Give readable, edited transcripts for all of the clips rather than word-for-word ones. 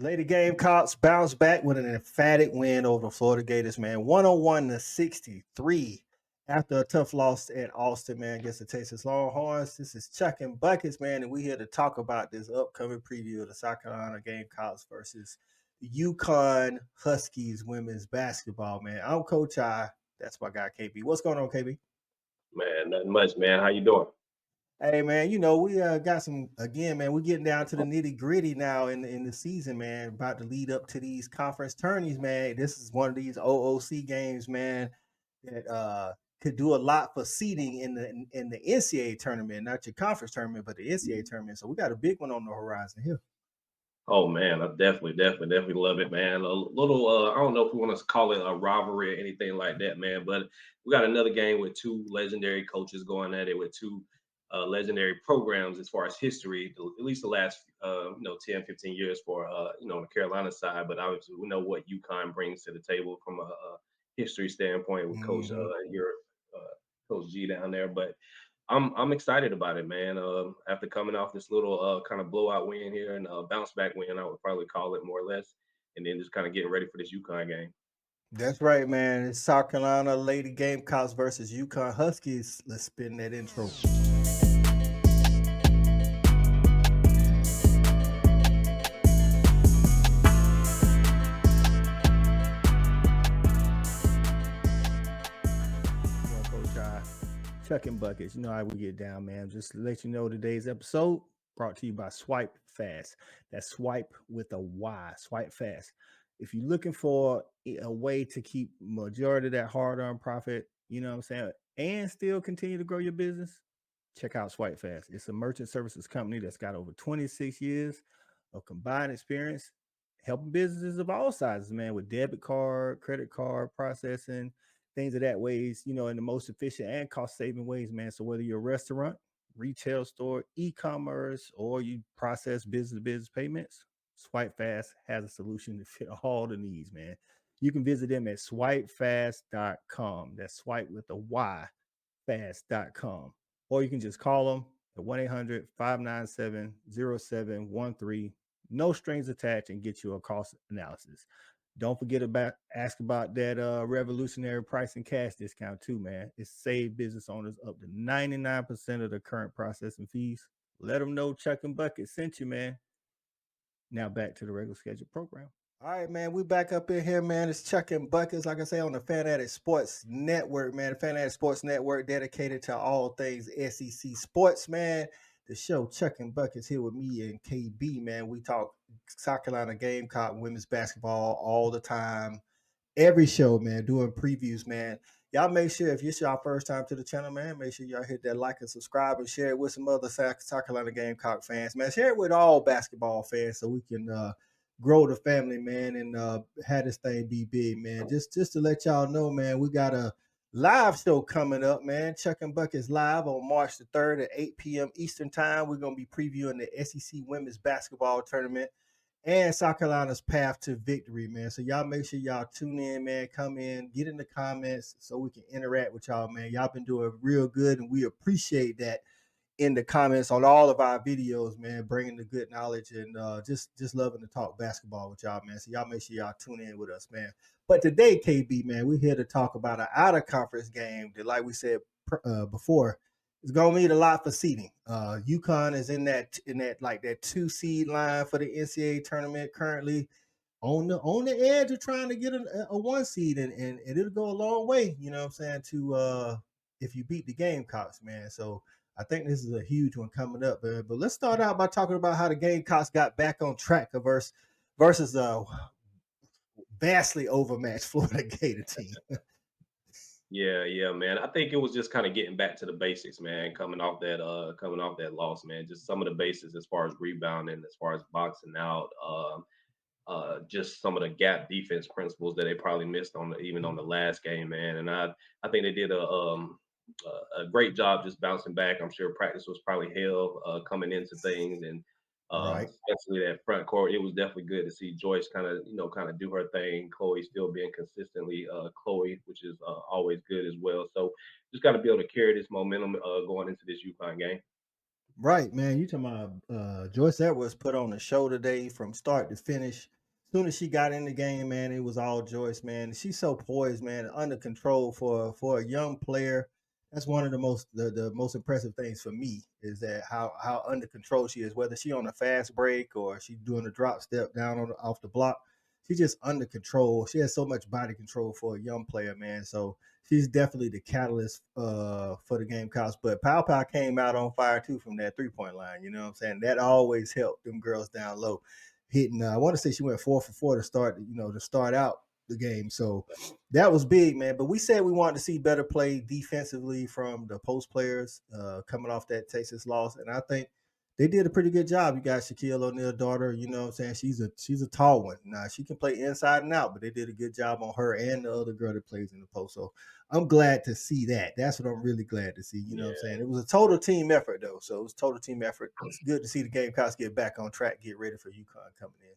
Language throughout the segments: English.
Lady Gamecocks bounced back with an emphatic win over the Florida Gators, man. 101-63 after a tough loss at Austin, man, against the Texas Longhorns. This is Chuckin Buckets, man, and we're here to talk about this upcoming preview of the South Carolina Gamecocks versus the UConn Huskies women's basketball, man. I'm Coach I. That's my guy, KB. What's going on, KB? Man, nothing much, man. How you doing? Hey man, we got some again, man. We're getting down to the nitty gritty now in the season, man. About to lead up to these conference tourneys, man. This is one of these OOC games, man, that could do a lot for seeding in the NCAA tournament, not your conference tournament, but the NCAA tournament. So we got a big one on the horizon here. Oh man, I definitely love it, man. A little, I don't know if we want to call it a rivalry or anything like that, man. But we got another game with two legendary coaches going at it with two legendary programs as far as history, at least the last 10, 15 years for the Carolina side. But obviously, we know what UConn brings to the table from a history standpoint with Coach Mm-hmm. your Coach G down there. But I'm excited about it, man. After coming off this little kind of blowout win here and bounce back win, I would probably call it more or less, and then just kind of getting ready for this UConn game. That's right, man. It's South Carolina Lady Gamecocks versus UConn Huskies. Let's spin that intro. Well, Coach Chucking Buckets. You know how we get down, man. Just to let you know, today's episode brought to you by Swipe Fast. That's swipe with a Y. Swipe Fast. If you're looking for a way to keep majority of that hard-earned profit, you know what I'm saying, and still continue to grow your business, check out Swipe Fast. It's a merchant services company that's got over 26 years of combined experience helping businesses of all sizes, man, with debit card, credit card processing, things of that ways, in the most efficient and cost saving ways, man. So whether you're a restaurant, retail store, e-commerce, or you process business to business payments, Swipe Fast has a solution to fit all the needs, man. You can visit them at swipefast.com. That's swipe with a Y, fast.com. Or you can just call them at 1-800-597-0713. No strings attached, and get you a cost analysis. Don't forget about ask about that revolutionary pricing cash discount too, man. It's saved business owners up to 99% of the current processing fees. Let them know Chuck and Bucket sent you, man. Now back to the regular scheduled program. All right, man. We back up in here, man. It's Chuck and Buckets, like I say, on the Fanatic Sports Network, man. The Fanatic Sports Network dedicated to all things SEC sports, man. The show Chuck and Buckets here with me and KB, man. We talk South Carolina Gamecock women's basketball all the time. Every show, man, doing previews, man. Y'all make sure if it's your first time to the channel, man, make sure y'all hit that like and subscribe and share it with some other South Carolina Gamecock fans, man. Share it with all basketball fans so we can grow the family, man, and have this thing be big, man. Just to let y'all know, man, we got a live show coming up, man. Chuck and Buckets live on March the 3rd at 8 p.m. Eastern time. We're going to be previewing the SEC women's basketball tournament and South Carolina's path to victory, man. So y'all make sure y'all tune in, man. Come in, get in the comments so we can interact with y'all, man. Y'all been doing real good, and we appreciate that in the comments on all of our videos, man. Bringing the good knowledge and just loving to talk basketball with y'all, man. So y'all make sure y'all tune in with us, man. But today, KB, man, we're here to talk about an out of conference game that, like we said before, it's gonna need a lot for seeding. UConn is in that like that 2 seed line for the NCAA tournament currently on the edge of trying to get a 1 seed, and it'll go a long way, you know what I'm saying, to if you beat the Gamecocks, man. So I think this is a huge one coming up, man. But let's start out by talking about how the Gamecocks got back on track versus vastly overmatched Florida Gator team. Yeah, man. I think it was just kind of getting back to the basics, man. Coming off that loss, man. Just some of the basics as far as rebounding, as far as boxing out. Just some of the gap defense principles that they probably missed even on the last game, man. And I think they did a great job just bouncing back. I'm sure practice was probably hell coming into things, and Right. especially that front court. It was definitely good to see Joyce kind of do her thing. Chloe still being consistently Chloe, which is always good as well. So just got to be able to carry this momentum going into this UConn game. Right, man. You talking about Joyce Edwards put on a show today from start to finish. As soon as she got in the game, man, it was all Joyce, man. She's so poised, man, under control for a young player. That's one of the most impressive things for me is that how under control she is, whether she on a fast break or she doing a drop step down off the block. She's just under control. She has so much body control for a young player, man. So she's definitely the catalyst for the Gamecocks. But Pow Pow came out on fire too from that 3 point line. You know what I'm saying? That always helped them girls down low. Hitting, I want to say she went 4 for 4 to start, to start out the game. So that was big, man. But we said we wanted to see better play defensively from the post players coming off that Texas loss, and I think they did a pretty good job. You got Shaquille O'Neal's daughter, you know what I'm saying? She's a tall one. Now she can play inside and out, but they did a good job on her and the other girl that plays in the post. So I'm glad to see that. That's what I'm really glad to see. You know what I'm Yeah. saying? It was a total team effort though. So it was a total team effort. It's good to see the Gamecocks get back on track, get ready for UConn coming in.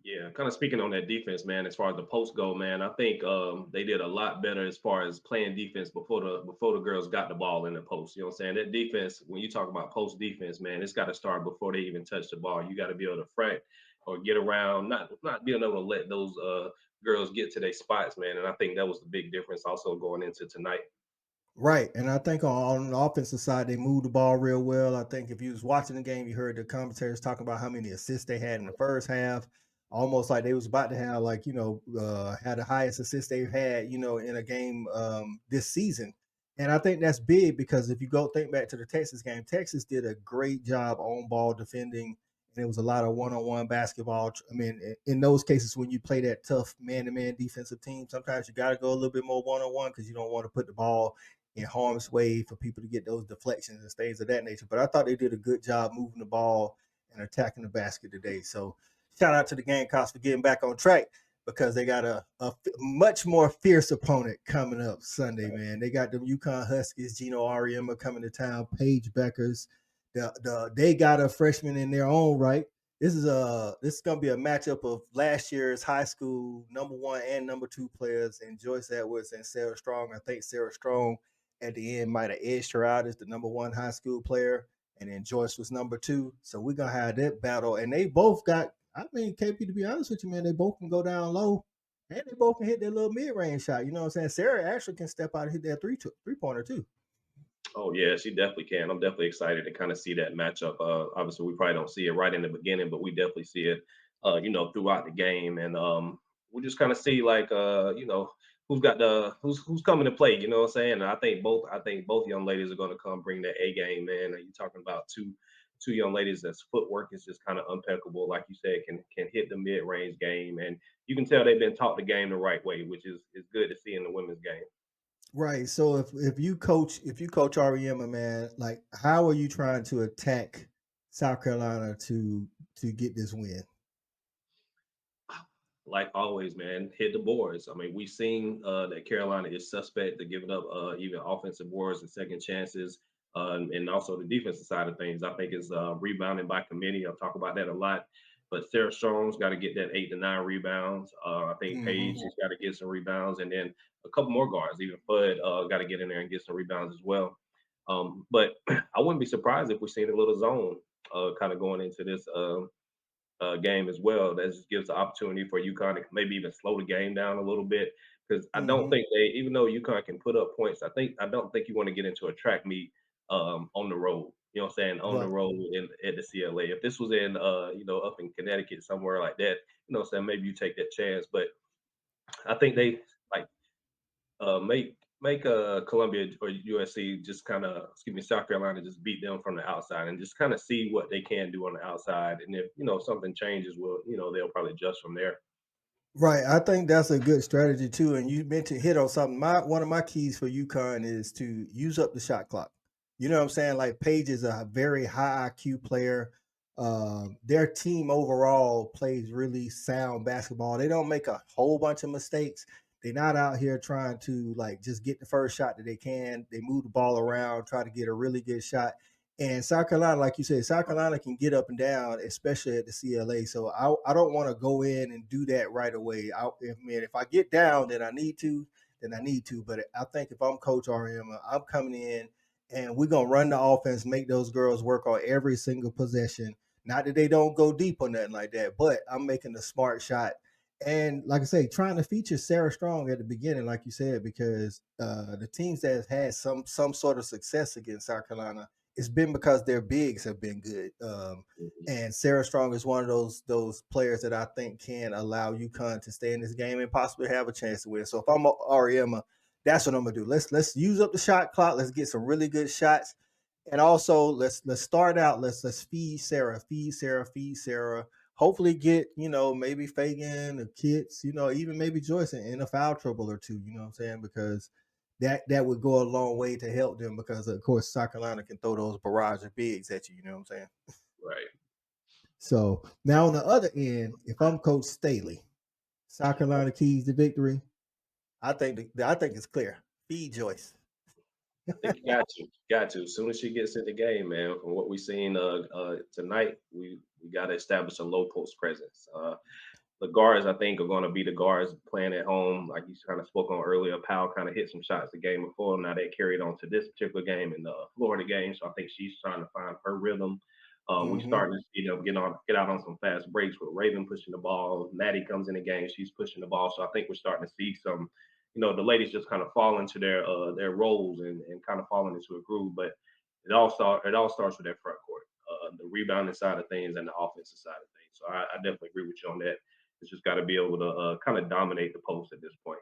Yeah, kind of speaking on that defense, man. As far as the post go, man, I think they did a lot better as far as playing defense before the girls got the ball in the post. You know what I'm saying? That defense, when you talk about post defense, man, it's got to start before they even touch the ball. You got to be able to front or get around, not being able to let those girls get to their spots, man. And I think that was the big difference also going into tonight. Right. And I think on the offensive side, they moved the ball real well. I think if you was watching the game, you heard the commentators talking about how many assists they had in the first half. Almost like they was about to have like, had the highest assist they've had, in a game this season. And I think that's big because if you go think back to the Texas game, Texas did a great job on ball defending. And it was a lot of one-on-one basketball. I mean, in those cases, when you play that tough man-to-man defensive team, sometimes you got to go a little bit more one-on-one because you don't want to put the ball in harm's way for people to get those deflections and things of that nature. But I thought they did a good job moving the ball and attacking the basket today. So shout out to the Gamecocks for getting back on track because they got a much more fierce opponent coming up Sunday, man. They got them UConn Huskies, Geno Auriemma coming to town, Paige Bueckers. They got a freshman in their own right. This is gonna be a matchup of last year's high school number 1 and number 2 players and Joyce Edwards and Sarah Strong. I think Sarah Strong at the end might have edged her out as the number 1 high school player, and then Joyce was number 2. So we're gonna have that battle, and they both got. I mean, KP, to be honest with you, man, they both can go down low, and they both can hit their little mid range shot. You know what I'm saying? Sarah actually can step out and hit that three pointer too. Oh yeah, she definitely can. I'm definitely excited to kind of see that matchup. Obviously, we probably don't see it right in the beginning, but we definitely see it, throughout the game, and we'll just kind of see like, who's coming to play. You know what I'm saying? And I think both young ladies are going to come bring their A game, man. And you're talking about two young ladies that's footwork is just kind of impeccable, like you said, can hit the mid range game, and you can tell they've been taught the game the right way, which is good to see in the women's game. Right. So if you coach Auriemma, man, like how are you trying to attack South Carolina to get this win? Like always, man, hit the boards. I mean, we've seen that Carolina is suspect to giving up even offensive boards and second chances, and also the defensive side of things. I think is rebounding by committee. I'll talk about that a lot. But Sarah Strong's got to get that 8 to 9 rebounds. I think Paige Mm-hmm. has got to get some rebounds, and then a couple more guards. Even Fudd got to get in there and get some rebounds as well. But I wouldn't be surprised if we see a little zone kind of going into this game as well. That just gives the opportunity for UConn to maybe even slow the game down a little bit. Because I don't Mm-hmm. think even though UConn can put up points, I don't think you want to get into a track meet on the road. You know what I'm saying? On the Right. road at the CLA. If this was in up in Connecticut somewhere like that, you know what I'm saying, maybe you take that chance. But I think they like make Columbia or USC just kind of excuse me South Carolina just beat them from the outside and just kind of see what they can do on the outside, and if something changes, well, they'll probably adjust from there. Right. I think that's a good strategy too. And you mentioned hit on something. My one of my keys for UConn is to use up the shot clock. You know what I'm saying? Like Paige is a very high IQ player. Their team overall plays really sound basketball. They don't make a whole bunch of mistakes. They're not out here trying to like just get the first shot that they can. They move the ball around, try to get a really good shot. And South Carolina, like you said, South Carolina can get up and down, especially at the CLA. So I don't want to go in and do that right away. If I get down, then I need to. But I think if I'm Coach RM, I'm coming in and we're gonna run the offense, make those girls work on every single possession. Not that they don't go deep or nothing like that, but I'm making a smart shot. And like I say, trying to feature Sarah Strong at the beginning, like you said, because the teams that have had some sort of success against South Carolina, it's been because their bigs have been good. Mhm. And Sarah Strong is one of those players that I think can allow UConn to stay in this game and possibly have a chance to win. So if I'm Auriemma, that's what I'm gonna do. Let's use up the shot clock. Let's get some really good shots, and also let's start out. Let's feed Sarah, feed Sarah, feed Sarah. Hopefully, get maybe Fagan or Kits, even maybe Joyce in a foul trouble or two. You know what I'm saying? Because that would go a long way to help them. Because of course, South Carolina can throw those barrage of bigs at you. You know what I'm saying? Right. So now on the other end, if I'm Coach Staley, South Carolina keys to victory. I think it's clear. Feed Joyce. I think you got to, got to. As soon as she gets in the game, man, from what we've seen tonight, we got to establish a low post presence. The guards, I think, are going to be the guards playing at home. Like you kind of spoke on earlier, Powell kind of hit some shots the game before. Now they carried on to this particular game in the Florida game. So I think she's trying to find her rhythm. We Mm-hmm. starting to see them get out on some fast breaks with Raven pushing the ball. Maddie comes in the game, she's pushing the ball. So I think we're starting to see some, the ladies just kind of fall into their roles and kind of falling into a groove. But it all starts with that front court, the rebounding side of things and the offensive side of things. So I definitely agree with you on that. It's just got to be able to kind of dominate the post at this point.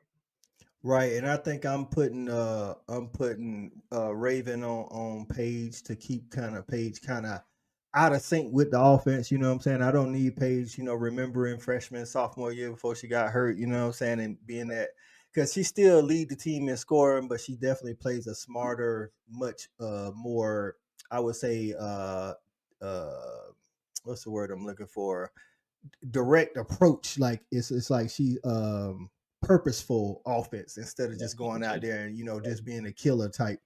Right, and I think I'm putting Raven on Page to keep kind of Page kind of out of sync with the offense. You know what I'm saying? I don't need Page, remembering freshman sophomore year before she got hurt. You know what I'm saying? And being that because she still lead the team in scoring, but she definitely plays a smarter, much more. I would say uh, what's the word I'm looking for? Direct approach. Like it's like she purposeful offense instead of Yeah, just just going out intentional. there and just being a killer type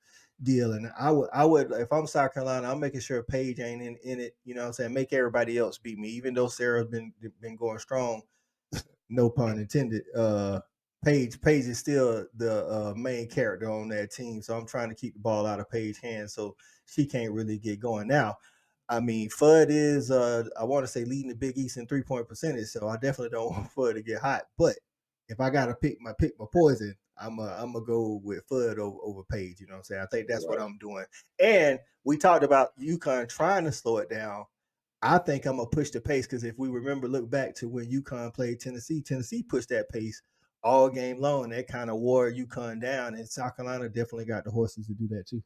deal. And I would if I'm South Carolina, I'm making sure Paige ain't in it. You know what I'm saying? Make everybody else beat me, even though Sarah's been going strong. No pun intended. Paige is still the main character on that team, so I'm trying to keep the ball out of Paige's hands so she can't really get going. Now, I mean, Fudd is I want to say leading the Big East in 3-point percentage, so I definitely don't want Fudd to get hot. But if I gotta pick my poison, I'm gonna go with Fudd over Page. You know what I'm saying? I think that's what Right. I'm doing. And we talked about UConn trying to slow it down. I think I'm gonna push the pace because if we remember, look back to when UConn played Tennessee. Tennessee pushed that pace all game long. That kind of wore UConn down, and South Carolina definitely got the horses to do that too.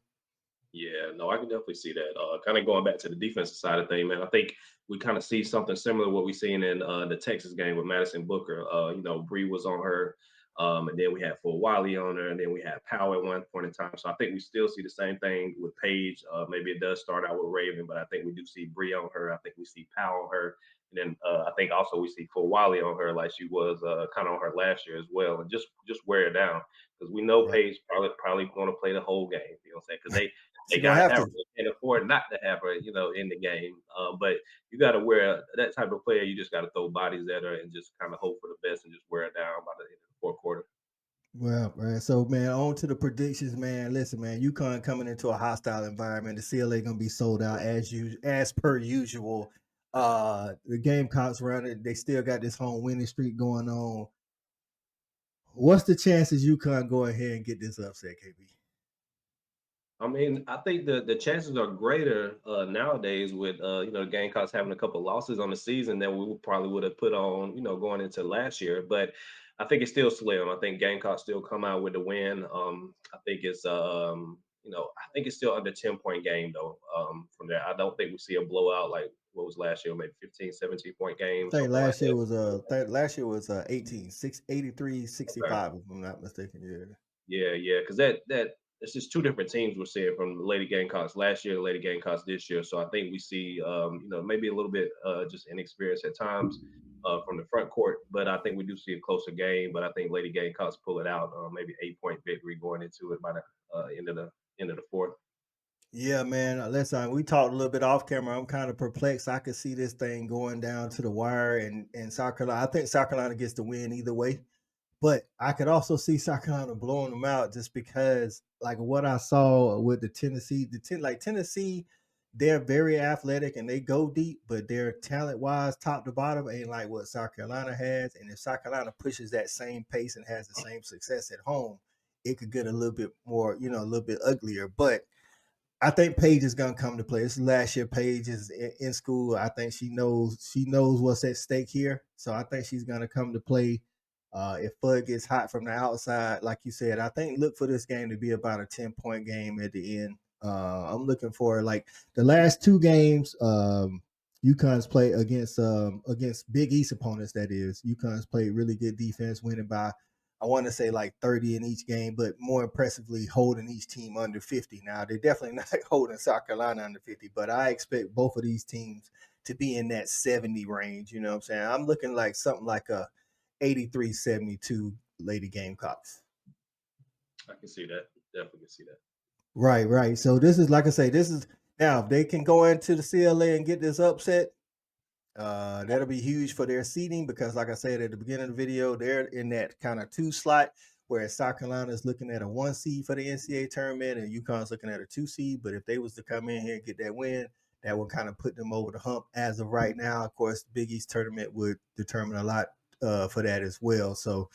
Yeah, no, I can definitely see that. Kind of going back to the defensive side of thing, man. I think we kind of see something similar to what we seen in the Texas game with Madison Booker. Bree was on her, and then we had Full Wiley on her, and then we had Powell at one point in time. So I think we still see the same thing with Paige. Maybe it does start out with Raven, but I think we do see Bree on her. I think we see Powell on her, and then I think also we see Full Wiley on her, like she was kind of on her last year as well, and just wear it down because we know Right. Paige probably going to play the whole game. You know what I'm saying? Because they She gonna got to have have her. to. They can't afford not to have her, in the game. But you got to wear that type of player. You just got to throw bodies at her and just kind of hope for the best and just wear her down by the end of the fourth quarter. Well, man. So, man, on to the predictions, man. Listen, man, UConn coming into a hostile environment. The CLA gonna be sold out as per usual. The Gamecocks running. They still got this home winning streak going on. What's the chances UConn go ahead and get this upset, KB? I mean, I think the chances are greater nowadays with the Gamecocks having a couple losses on the season than we probably would have put on going into last year. But I think it's still slim. I think Gamecocks still come out with the win. I think it's still under 10-point game though. From there, I don't think we see a blowout like what was last year, maybe 15, 17-point I game, think something like that. last year was 18, 83, Okay. 65, if I'm not mistaken. Yeah. Yeah, because that it's just two different teams we're seeing from the Lady Gamecocks last year, the Lady Gamecocks this year. So I think we see, maybe a little bit just inexperience at times from the front court, but I think we do see a closer game. But I think Lady Gamecocks pull it out, maybe 8-point victory going into it by the end of the fourth. Yeah, man. Listen, we talked a little bit off camera. I'm kind of perplexed. I could see this thing going down to the wire, and South Carolina. I think South Carolina gets the win either way. But I could also see South Carolina blowing them out just because, like what I saw with the Tennessee, Tennessee, they're very athletic and they go deep, but their talent wise, top to bottom, ain't like what South Carolina has. And if South Carolina pushes that same pace and has the same success at home, it could get a little bit more, a little bit uglier. But I think Paige is gonna come to play. This is last year. Paige is in school. I think she knows what's at stake here. So I think she's gonna come to play. If Fudd gets hot from the outside, like you said, I think look for this game to be about a 10-point game at the end. I'm looking for like the last two games. UConn's played against Big East opponents. That is, UConn's played really good defense, winning by I want to say like 30 in each game, but more impressively holding each team under 50. Now, they're definitely not holding South Carolina under 50, but I expect both of these teams to be in that 70 range. You know what I'm saying? I'm looking like something like a 83-72 Lady Gamecocks. I can see that. Definitely can see that. Right. So this is, like I say, this is now if they can go into the CLA and get this upset, that'll be huge for their seeding because, like I said at the beginning of the video, they're in that kind of 2 slot, whereas South Carolina is looking at a 1 seed for the NCAA tournament and UConn's looking at a 2 seed. But if they was to come in here and get that win, that would kind of put them over the hump as of right now. Of course, the Big East tournament would determine a lot for that as well. So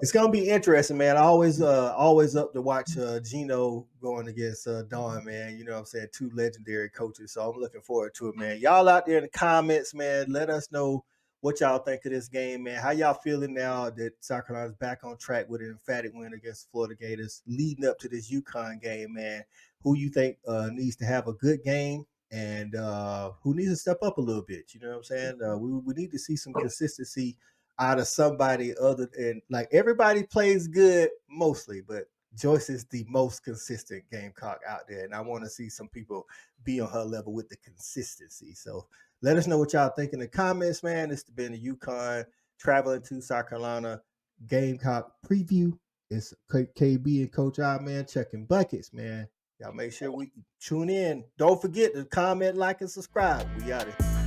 it's gonna be interesting, man. Always up to watch Geno going against Dawn, man. You know what I'm saying? 2 legendary coaches. So I'm looking forward to it, man. Y'all out there in the comments, man, let us know what y'all think of this game, man. How y'all feeling now that South Carolina's back on track with an emphatic win against Florida Gators, leading up to this UConn game, man? Who you think needs to have a good game and who needs to step up a little bit? You know what I'm saying? We need to see some consistency out of somebody other than like everybody plays good mostly, but Joyce is the most consistent Gamecock out there, and I want to see some people be on her level with the consistency. So let us know what y'all think in the comments, man. This has been the UConn traveling to South Carolina Gamecock preview. It's KB and Coach I, man, checking buckets, man. Y'all make sure we tune in. Don't forget to comment, like, and subscribe. We out of here.